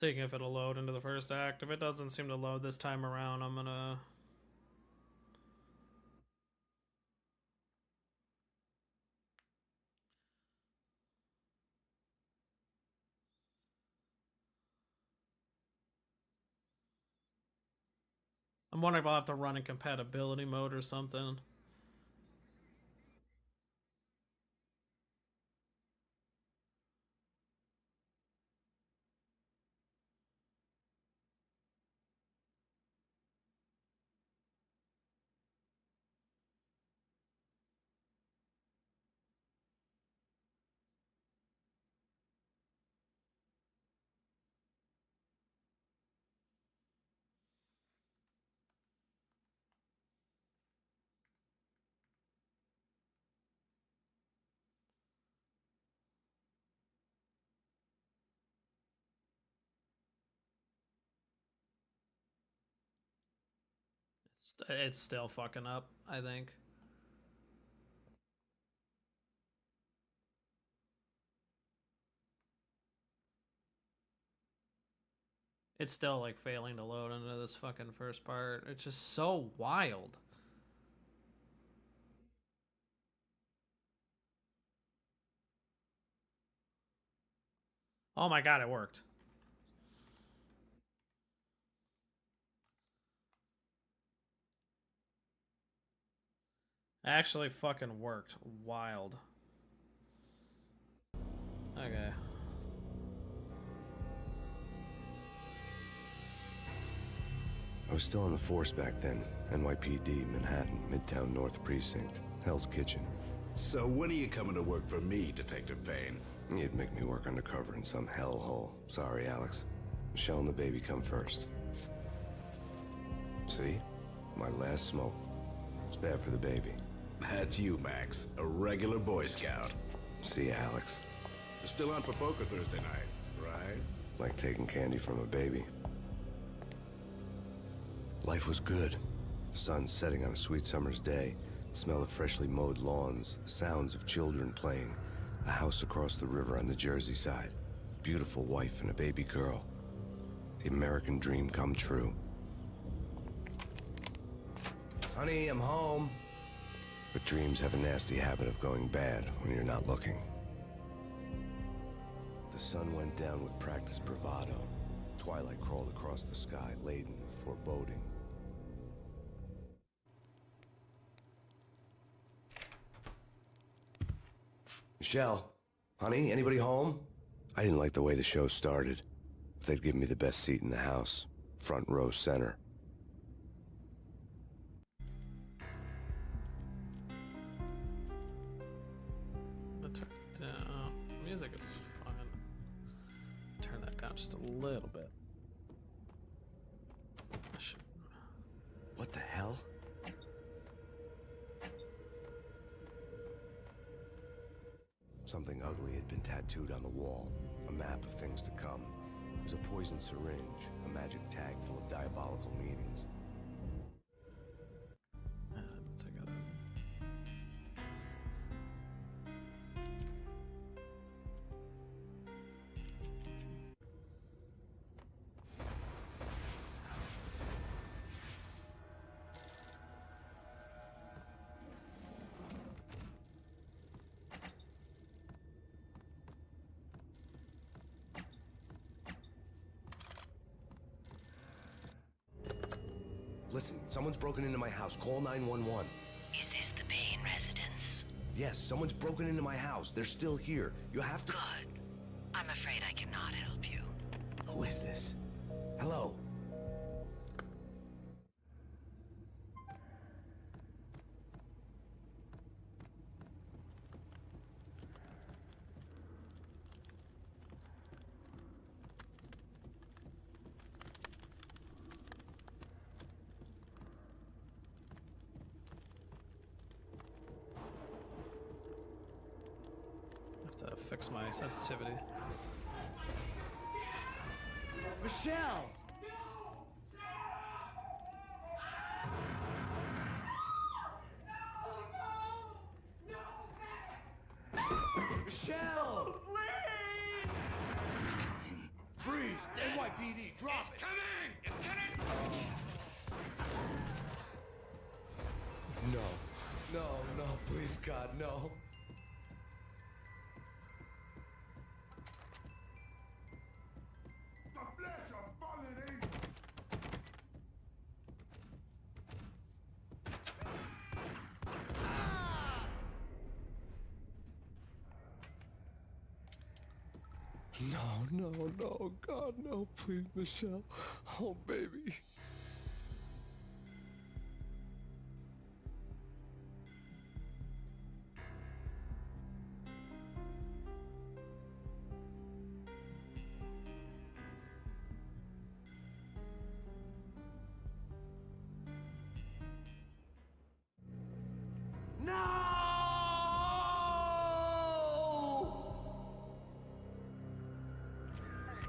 Seeing if it'll load into the first act. If it doesn't seem to load this time around, I'm wondering if I'll have to run in compatibility mode or something. It's still fucking up, I think. It's still like failing to load into this fucking first part. It's just so wild. Oh my god, it worked. Actually fucking worked. Wild. Okay. I was still on the force back then. NYPD, Manhattan, Midtown North Precinct, Hell's Kitchen. So when are you coming to work for me, Detective Payne? You'd make me work undercover in some hellhole. Sorry, Alex. Michelle and the baby come first. See? My last smoke. It's bad for the baby. That's you, Max. A regular Boy Scout. See ya, Alex. You're still on for poker Thursday night, right? Like taking candy from a baby. Life was good. The sun setting on a sweet summer's day. The smell of freshly mowed lawns. The sounds of children playing. A house across the river on the Jersey side. Beautiful wife and a baby girl. The American dream come true. Honey, I'm home. But dreams have a nasty habit of going bad when you're not looking. The sun went down with practiced bravado. Twilight crawled across the sky, laden with foreboding. Michelle, honey, anybody home? I didn't like the way the show started. They'd give me the best seat in the house, front row center. Music is fine. Turn that down just a little bit. What the hell? Something ugly had been tattooed on the wall. A map of things to come. It was a poisoned syringe, a magic tag full of diabolical meanings. Take that. Listen, someone's broken into my house. Call 911. Is this the Payne residence? Yes, someone's broken into my house. They're still here. You have to... Good. I'm afraid I cannot help you. Who is this? Hello? To fix my sensitivity. Michelle! Michelle! Freeze! NYPD, drop it! Coming! You get it? No. No, no, please, God, no. No, God, no, please, Michelle. Oh, baby.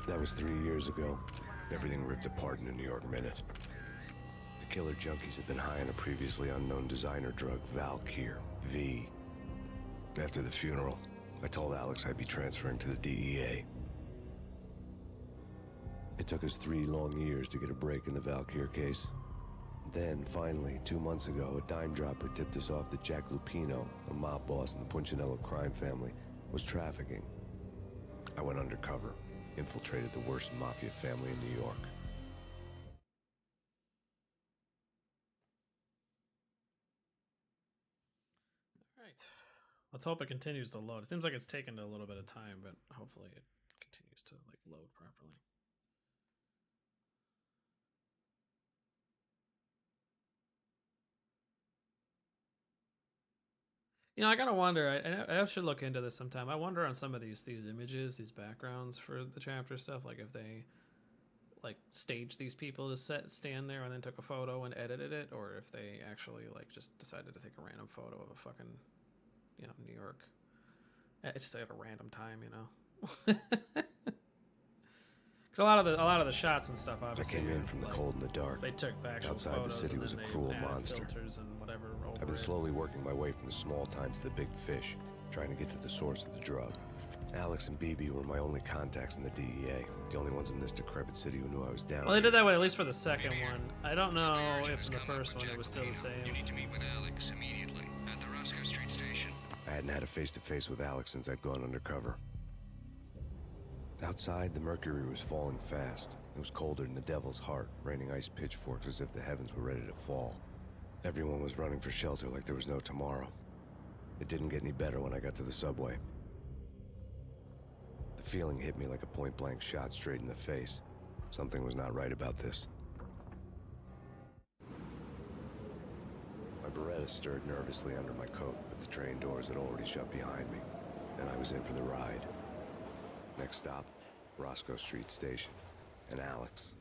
That was 3 years ago. Everything ripped apart in a New York minute. The killer junkies had been high on a previously unknown designer drug, Valkyr, V. After the funeral, I told Alex I'd be transferring to the DEA. It took us 3 long years to get a break in the Valkyr case. Then, finally, 2 months ago, a dime dropper tipped us off that Jack Lupino, a mob boss in the Punchinello crime family, was trafficking. I went undercover, infiltrated the worst mafia family in New York. All right. Let's hope it continues to load. It seems like it's taken a little bit of time, but hopefully it continues to like load properly. You know, I gotta wonder. I should look into this sometime. I wonder on some of these images, these backgrounds for the chapter stuff, like if they like staged these people to stand there and then took a photo and edited it, or if they actually like just decided to take a random photo of a fucking, you know, New York. It's just at a random time, you know. Because a lot of the shots and stuff, obviously. I came in from the like, cold and the dark. They took the actual Outside photos the city and was a then they cruel added monster. filters and whatever over I've been it. slowly working my way from the small time to the big fish, trying to get to the source of the drug. Alex and BB were my only contacts in the DEA, the only ones in this decrepit city who knew I was down. Well, they did that way at least for the second one. I don't know if in the first one it was still the same. You need to meet with Alex immediately at the Roscoe Street station. I hadn't had a face-to-face with Alex since I'd gone undercover. Outside, the mercury was falling fast. It was colder than the devil's heart, raining ice pitchforks as if the heavens were ready to fall. Everyone was running for shelter like there was no tomorrow. It didn't get any better when I got to the subway. The feeling hit me like a point-blank shot straight in the face. Something was not right about this. My Beretta stirred nervously under my coat, but the train doors had already shut behind me, and I was in for the ride. Next stop, Roscoe Street Station, and Alex.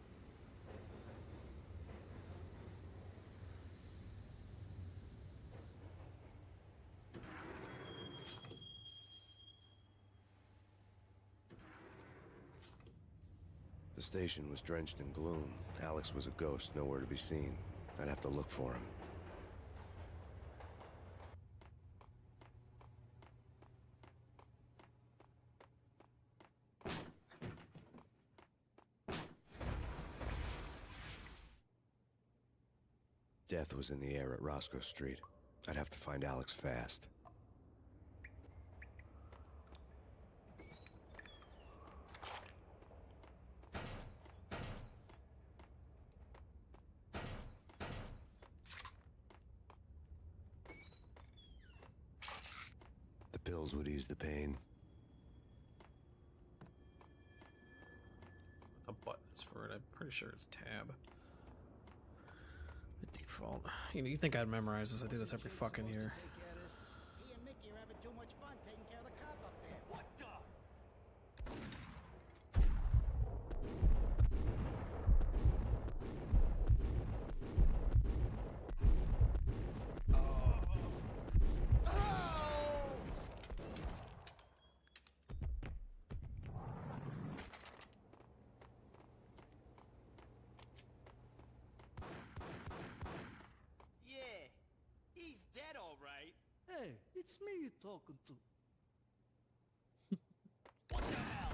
The station was drenched in gloom. Alex was a ghost, nowhere to be seen. I'd have to look for him. Death was in the air at Roscoe Street. I'd have to find Alex fast. The pills would ease the pain. The buttons for it, I'm pretty sure it's tab. The default. You know, you think I'd memorize this? I do this every fucking year. He and Mickey are having too much fun taking care of the cop up there. What the? Yeah, he's dead, all right. Hey, it's me you're talking to. What the hell?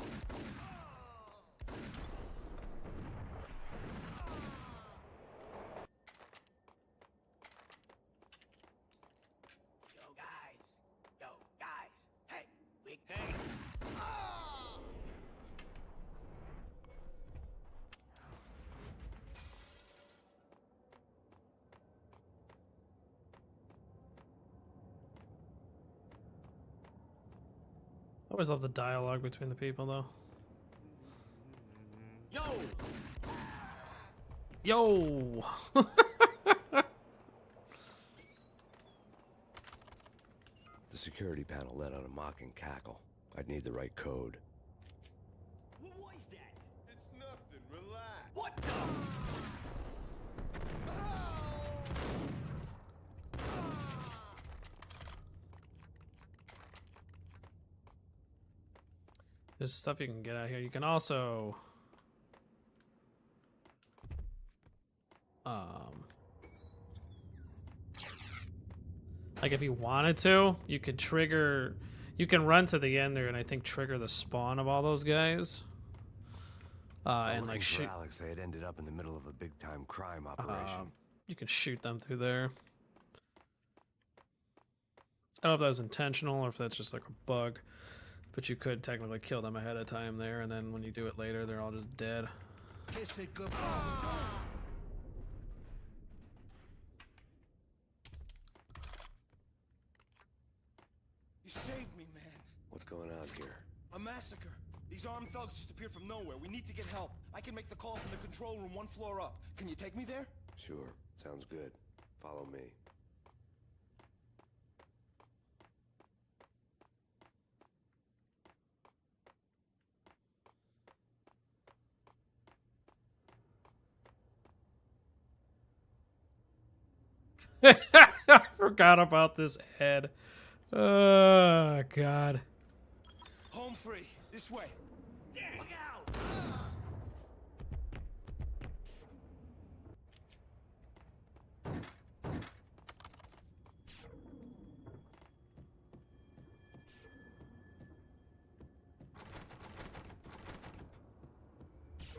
always love the dialogue between the people, though. Yo! Yo! The security panel let out a mocking cackle. I'd need the right code. What was that? It's nothing. Relax. What the? There's stuff you can get out here. You can also... like if you wanted to, you could trigger... You can run to the end there and I think trigger the spawn of all those guys. And like shoot... Alex, they had ended up in the middle of a big-time crime operation. You can shoot them through there. I don't know if that was intentional or if that's just like a bug. But you could technically kill them ahead of time there, and then when you do it later, they're all just dead. Kiss it goodbye. You saved me, man. What's going on here? A massacre. These armed thugs just appeared from nowhere. We need to get help. I can make the call from the control room 1 floor up. Can you take me there? Sure, sounds good. Follow me. I forgot about this head. Oh, God. Home free. This way. Look out!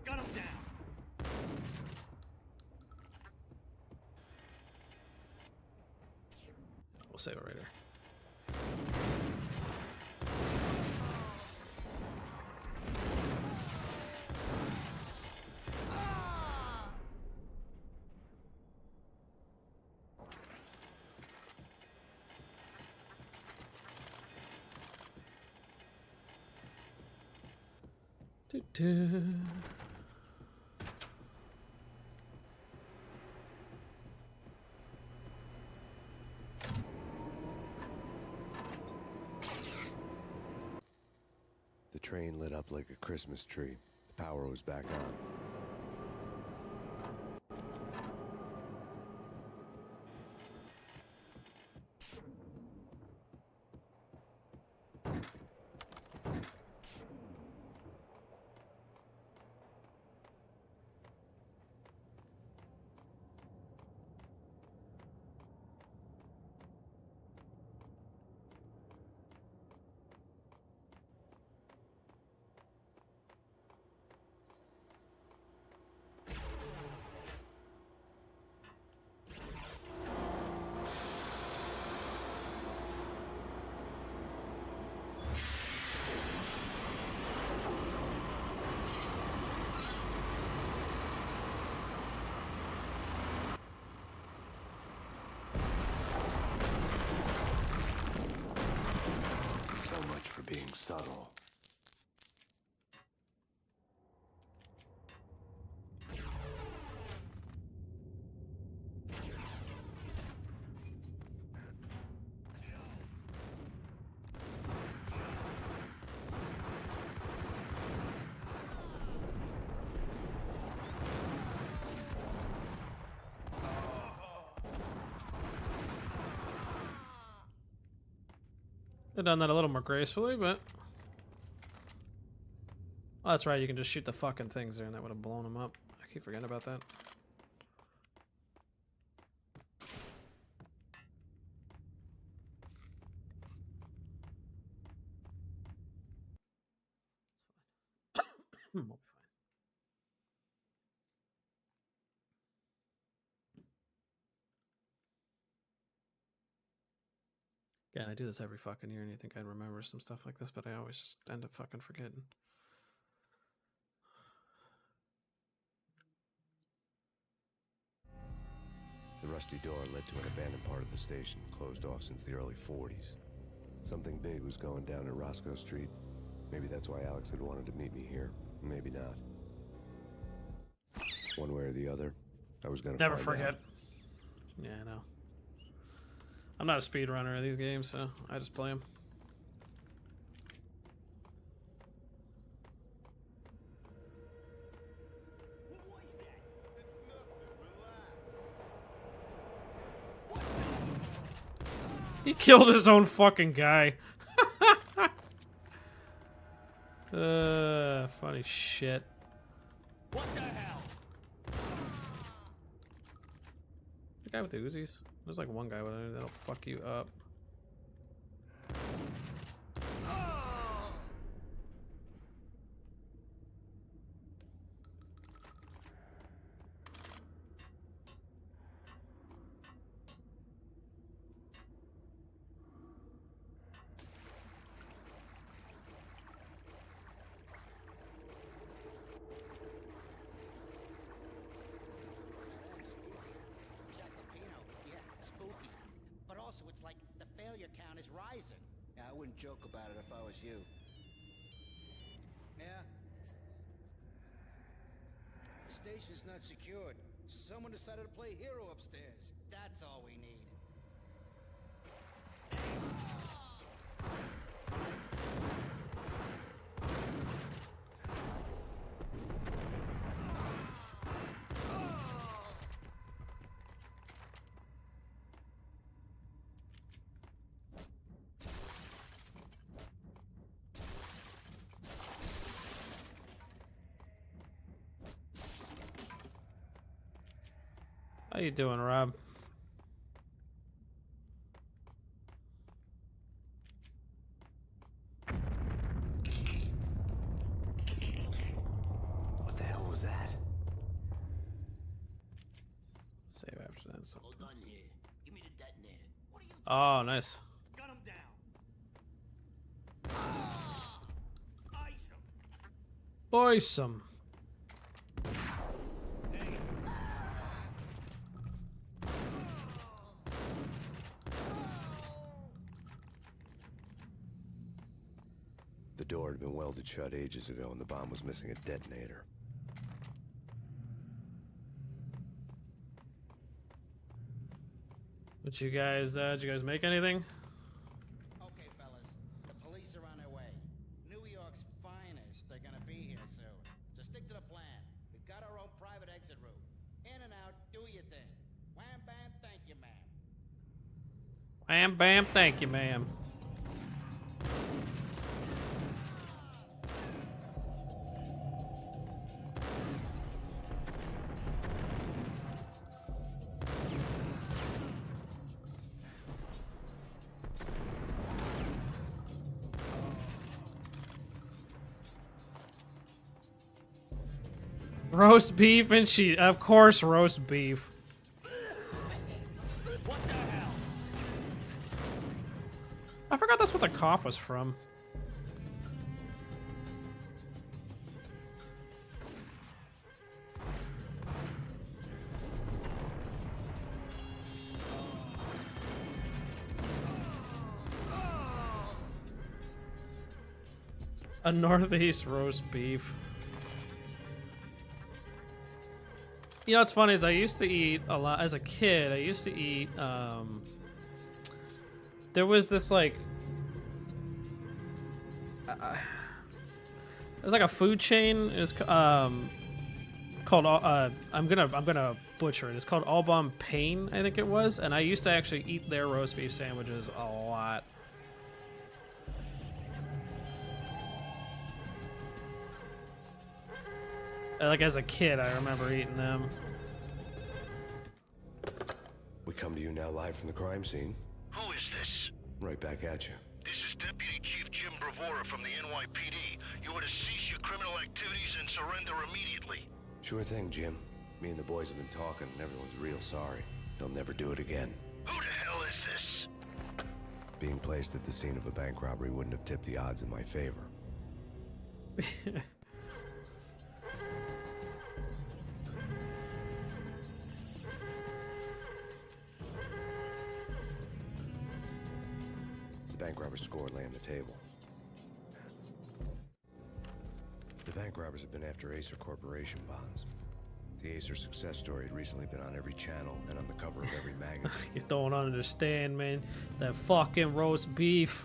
Got him down. We'll save it right here. Doo-doo. The train lit up like a Christmas tree. The power was back on. So much for being subtle. I've done that a little more gracefully, but... Oh, that's right, you can just shoot the fucking things there and that would have blown them up. I keep forgetting about that. We'll be fine. Yeah, I do this every fucking year and you think I'd remember some stuff like this, but I always just end up fucking forgetting. The rusty door led to an abandoned part of the station, closed off since the early 40s. Something big was going down at Roscoe Street. Maybe that's why Alex had wanted to meet me here. Maybe not. One way or the other, I was gonna Never find forget. out. Yeah, I know. I'm not a speedrunner of these games, so I just play them. What was that? It's nothing. Relax. He killed his own fucking guy. Funny shit. What the hell? The guy with the Uzis? There's like one guy with it that'll fuck you up. Yeah, spooky. But also, it's like the failure count is rising. Yeah, I wouldn't joke about it if I was you. Yeah? The station's not secured. Someone decided to play hero upstairs. That's all we need. How you doing, Rob? What the hell was that? Save after that. So. Hold on here. Give me the detonator. What are you Oh, nice. Gun him down. Ice him. Awesome. The door had been welded shut ages ago and the bomb was missing a detonator. Did you guys make anything? Okay, fellas. The police are on their way. New York's finest. They're gonna be here soon. So stick to the plan. We've got our own private exit route. In and out, do your thing. Wham bam, thank you, ma'am. Bam, bam, thank you, ma'am. Roast beef and cheese. Of course, roast beef. What the hell? I forgot that's what the cough was from. A Northeast roast beef. You know what's funny is I used to eat a lot as a kid. I used to eat. There was this like. It was like a food chain. It's called. I'm gonna butcher it. It's called All Bomb Pain, I think it was, and I used to actually eat their roast beef sandwiches a lot. Like as a kid, I remember eating them. We come to you now live from the crime scene. Who is this? Right back at you. This is Deputy Chief Jim Bravura from the NYPD. You are to cease your criminal activities and surrender immediately. Sure thing, Jim. Me and the boys have been talking and everyone's real sorry. They'll never do it again. Who the hell is this? Being placed at the scene of a bank robbery wouldn't have tipped the odds in my favor. The bank robber score lay on the table. bank robbers have been after Acer Corporation bonds. The Acer success story had recently been on every channel and on the cover of every magazine. You don't understand, man. That fucking roast beef.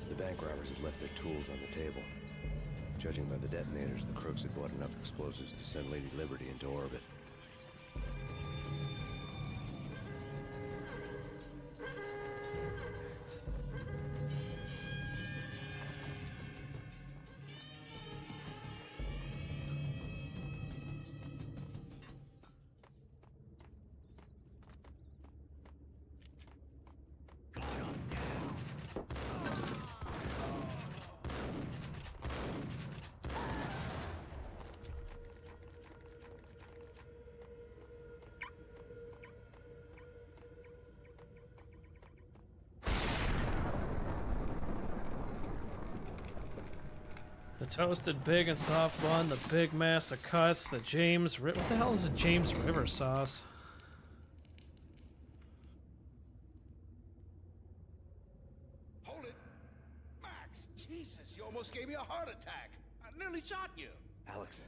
The bank robbers had left their tools on the table. Judging by the detonators, the crooks had bought enough explosives to send Lady Liberty into orbit. The toasted big and soft bun, the big mass of cuts, the James River. What the hell is a James River sauce? Hold it! Max! Jesus, you almost gave me a heart attack! I nearly shot you! Alex,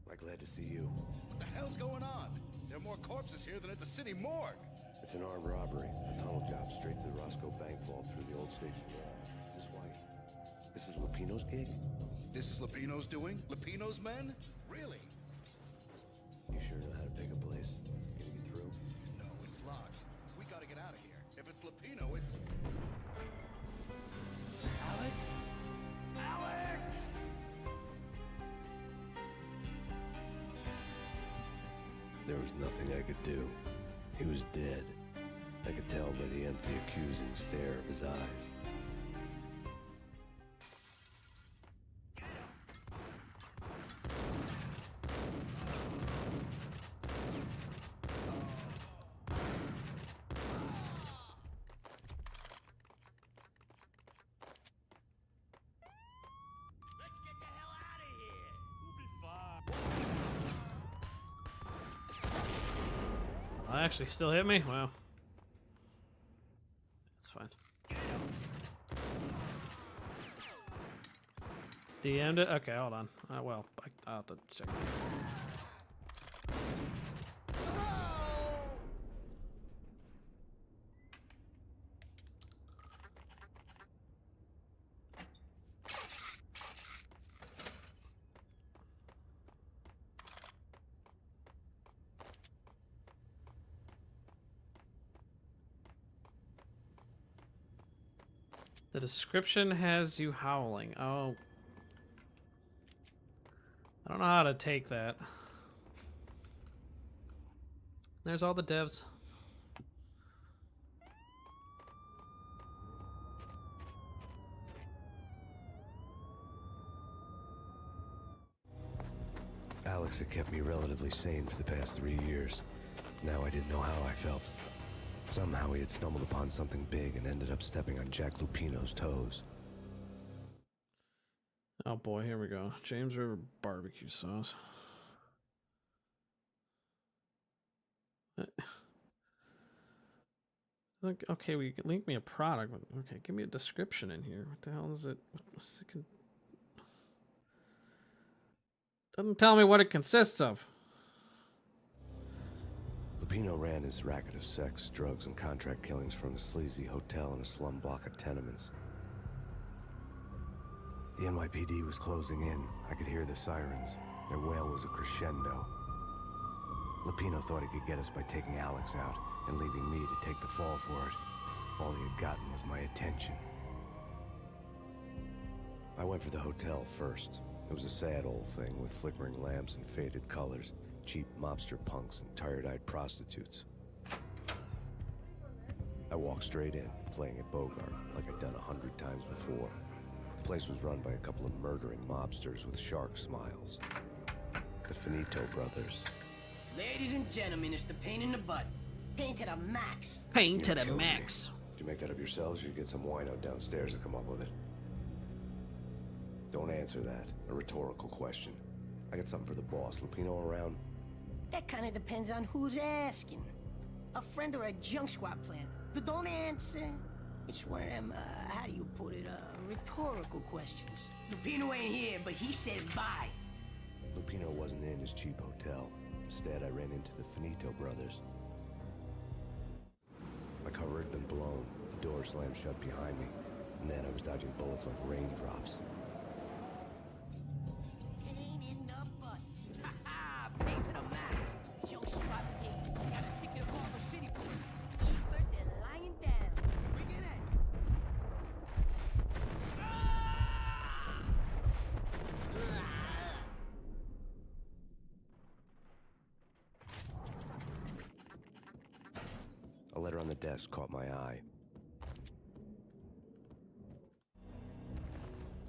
I'm glad to see you. What the hell's going on? There are more corpses here than at the city morgue! It's an armed robbery. A tunnel job straight to the Roscoe Bank vault through the old station wall. Is this why? This is Lupino's gig? This is Lupino's doing? Lupino's men? Really? You sure know how to pick a place? Can you get through? No, it's locked. We gotta get out of here. If it's Lupino, it's... Alex? Alex! There was nothing I could do. He was dead. I could tell by the empty, accusing stare of his eyes. Actually still hit me? Wow. It's fine. DM'd it? Okay, hold on. Well, I'll have to check. The description has you howling. Oh. I don't know how to take that. There's all the devs. Alex had kept me relatively sane for the past 3 years. Now I didn't know how I felt. Somehow he had stumbled upon something big and ended up stepping on Jack Lupino's toes. Oh boy, here we go. James River barbecue sauce. Like, okay, we link me a product. Okay, give me a description in here. What the hell is it? What's it doesn't tell me what it consists of. Lupino ran his racket of sex, drugs, and contract killings from a sleazy hotel in a slum block of tenements. The NYPD was closing in. I could hear the sirens. Their wail was a crescendo. Lupino thought he could get us by taking Alex out and leaving me to take the fall for it. All he had gotten was my attention. I went for the hotel first. It was a sad old thing with flickering lamps and faded colors. Cheap mobster punks and tired-eyed prostitutes. I walked straight in, playing at Bogart, like I'd done 100 times before. The place was run by a couple of murdering mobsters with shark smiles. The Finito brothers. Ladies and gentlemen, it's the pain in the butt. Pain to the max. Pain to the max. Did you make that up yourselves, or you get some wino downstairs to come up with it? Don't answer that. A rhetorical question. I got something for the boss. Lupino around? That kind of depends on who's asking. A friend or a junk squad plan. Don't answer. It's one of them, how do you put it, rhetorical questions. Lupino ain't here, but he said bye. Lupino wasn't in his cheap hotel. Instead, I ran into the Finito brothers. My cover had been blown. The door slammed shut behind me. And then I was dodging bullets like raindrops. Pain in the butt. Ha ha! Pain to the max. Junk squad pig. Got a ticket to Culver City for it. Eat first and lying down. Bring it in. A letter on the desk caught my eye.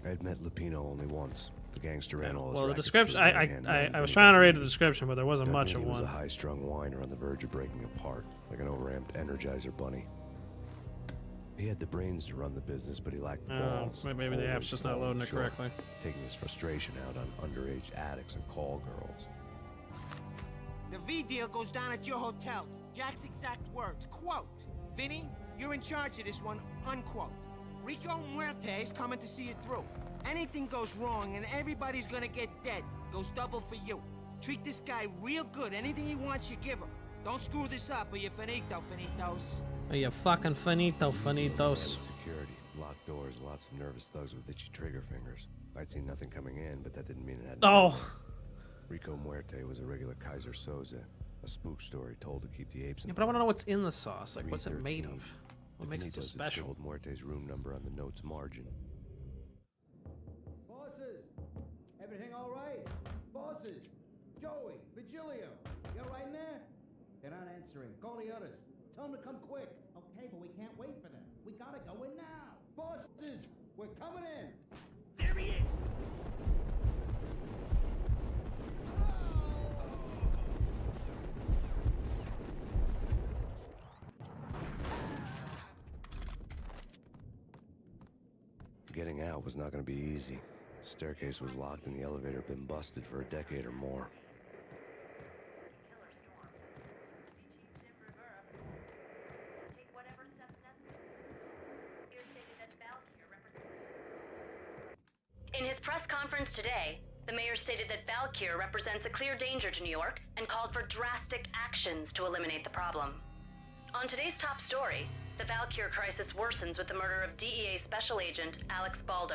I had met Lupino only once. The gangster ran all his Well, the rackets description, through my hand, I was trying to read the description, but there wasn't much of He was one. a high-strung whiner on the verge of breaking apart, like an overamped Energizer bunny. He had the brains to run the business, but he lacked the balls. Maybe the app's just not loading it correctly. Taking his frustration out on underage addicts and call girls. The V deal goes down at your hotel. Jack's exact words, quote, "Vinny, you're in charge of this one," unquote. Rico Muerte is coming to see it through. Anything goes wrong and everybody's gonna get dead. Goes double for you. Treat this guy real good. Anything he wants, you give him. Don't screw this up or you're finito, finitos. Are you fucking finito, finitos? Security, locked doors, lots of nervous thugs with itchy trigger fingers. I'd seen nothing coming in, but that didn't mean it had. Oh. Rico Muerte was a regular Kaiser Soze, a spook story told to keep the apes in. Yeah, but I want to know what's in the sauce. Like, what's it made of? What makes it so Finitos had special? scribbled Muerte's room number on the note's margin. Bosses, everything all right? Bosses, Joey, Vigilio, you all right in there? They're not answering. Call the others. Tell them to come quick. Okay, but we can't wait for them. We gotta go in now. Bosses, we're coming in. There he is! Getting out was not going to be easy. The staircase was locked and the elevator had been busted for a decade or more. In his press conference today, the mayor stated that Valkyr represents a clear danger to New York and called for drastic actions to eliminate the problem. On today's top story, the Valkyr crisis worsens with the murder of DEA Special Agent Alex Balder.